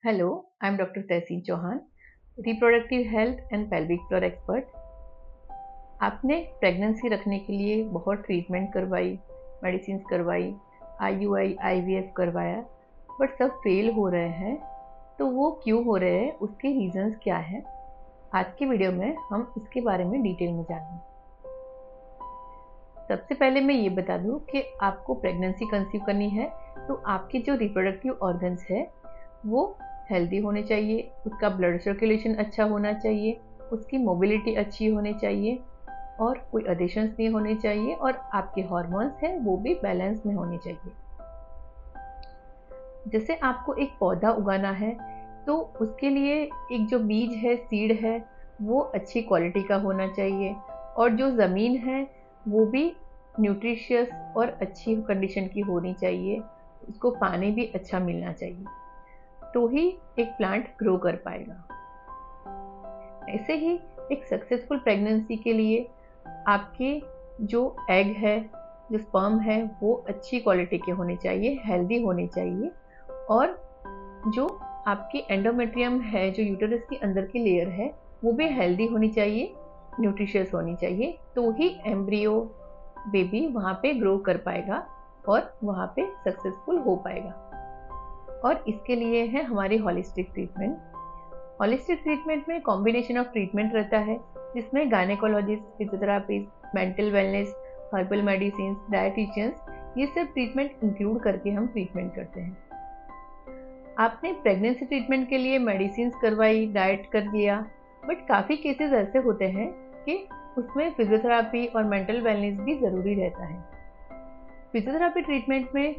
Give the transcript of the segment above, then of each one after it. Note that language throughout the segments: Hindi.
Hello, I'm Dr. Tehseen Chauhan, reproductive health and pelvic floor expert. आपने प्रेगनेंसी रखने के लिए बहुत ट्रीटमेंट करवाई, मेडिसिन करवाई, IUI, IVF करवाया, बट सब फेल हो रहे हैं। तो वो क्यों हो रहे हैं, उसके रीजंस क्या हैं? आज की वीडियो में हम इसके बारे में डिटेल में जानेंगे। सबसे पहले मैं ये बता दूं कि आपको प्रेगनेंसी कंसीव करनी है तो आपके जो रिप्रोडक्टिव ऑर्गन्स है वो हेल्दी होने चाहिए, उसका ब्लड सर्कुलेशन अच्छा होना चाहिए, उसकी मोबिलिटी अच्छी होनी चाहिए और कोई अडेशंस नहीं होने चाहिए और आपके हार्मोन्स हैं वो भी बैलेंस में होने चाहिए। जैसे आपको एक पौधा उगाना है तो उसके लिए एक जो बीज है, सीड है, वो अच्छी क्वालिटी का होना चाहिए और जो ज़मीन है वो भी न्यूट्रिशियस और अच्छी कंडीशन की होनी चाहिए, उसको पानी भी अच्छा मिलना चाहिए, तो ही एक प्लांट ग्रो कर पाएगा। ऐसे ही एक सक्सेसफुल प्रेगनेंसी के लिए आपके जो एग है, जो स्पर्म है, वो अच्छी क्वालिटी के होने चाहिए, हेल्दी होने चाहिए और जो आपकी एंडोमेट्रियम है, जो यूटेरस के अंदर की लेयर है, वो भी हेल्दी होनी चाहिए, न्यूट्रिशियस होनी चाहिए, तो ही एम्ब्रियो बेबी वहाँ पे ग्रो कर पाएगा और वहाँ पे सक्सेसफुल हो पाएगा। और इसके लिए है हमारी हॉलिस्टिक ट्रीटमेंट। हॉलिस्टिक ट्रीटमेंट में कॉम्बिनेशन ऑफ ट्रीटमेंट रहता है जिसमें gynaecologist, physiotherapist, mental wellness, herbal medicine, dietitians, ये सब ट्रीटमेंट इंक्लूड करके हम ट्रीटमेंट करते हैं। आपने प्रेगनेंसी ट्रीटमेंट के लिए मेडिसिन करवाई, डाइट कर लिया, बट काफ़ी केसेस ऐसे होते हैं कि उसमें फिजियोथेरापी और मेंटल वेलनेस भी ज़रूरी रहता है। फिजियोथेरापी ट्रीटमेंट में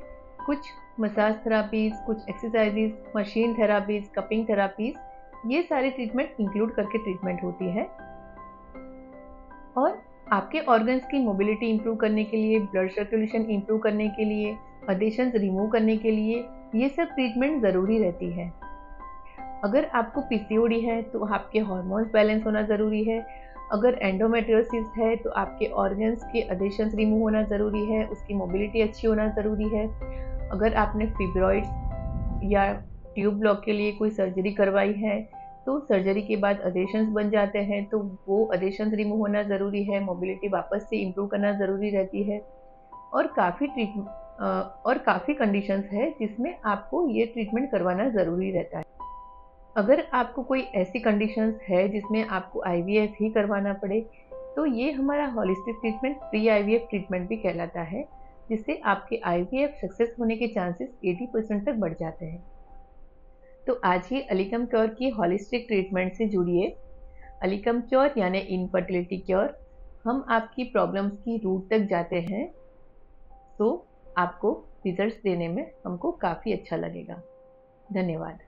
कुछ मसाज थेरापीज, कुछ exercises, machine therapies, cupping therapies, ये सारी ट्रीटमेंट इंक्लूड करके ट्रीटमेंट होती है। और आपके ऑर्गन्स की मोबिलिटी इंप्रूव करने के लिए, ब्लड सर्कुलेशन इंप्रूव करने के लिए, अडेशंस रिमूव करने के लिए ये सब ट्रीटमेंट ज़रूरी रहती है। अगर आपको PCOD है तो आपके हार्मोन्स बैलेंस होना ज़रूरी है। अगर एंडोमेट्रियोसिस है तो आपके ऑर्गन्स के अडेशंस रिमूव होना ज़रूरी है, उसकी मोबिलिटी अच्छी होना ज़रूरी है। अगर आपने फिब्रॉइड्स या ट्यूब ब्लॉक के लिए कोई सर्जरी करवाई है तो सर्जरी के बाद अडेशंस बन जाते हैं तो वो अडेशंस रिमूव होना ज़रूरी है, मोबिलिटी वापस से इम्प्रूव करना ज़रूरी रहती है। और काफ़ी कंडीशंस है जिसमें आपको ये ट्रीटमेंट करवाना ज़रूरी रहता है। अगर आपको कोई ऐसी कंडीशंस है जिसमें आपको IVF ही करवाना पड़े तो ये हमारा holistic treatment pre IVF treatment भी कहलाता है, जिससे आपके IVF सक्सेस होने के चांसेस 80% तक बढ़ जाते हैं। तो आज ही अलीकम क्योर की हॉलिस्टिक ट्रीटमेंट से जुड़िए। अलीकम क्योर यानी इनफर्टिलिटी क्योर। हम आपकी प्रॉब्लम्स की रूट तक जाते हैं, तो आपको रिजल्ट्स देने में हमको काफ़ी अच्छा लगेगा। धन्यवाद।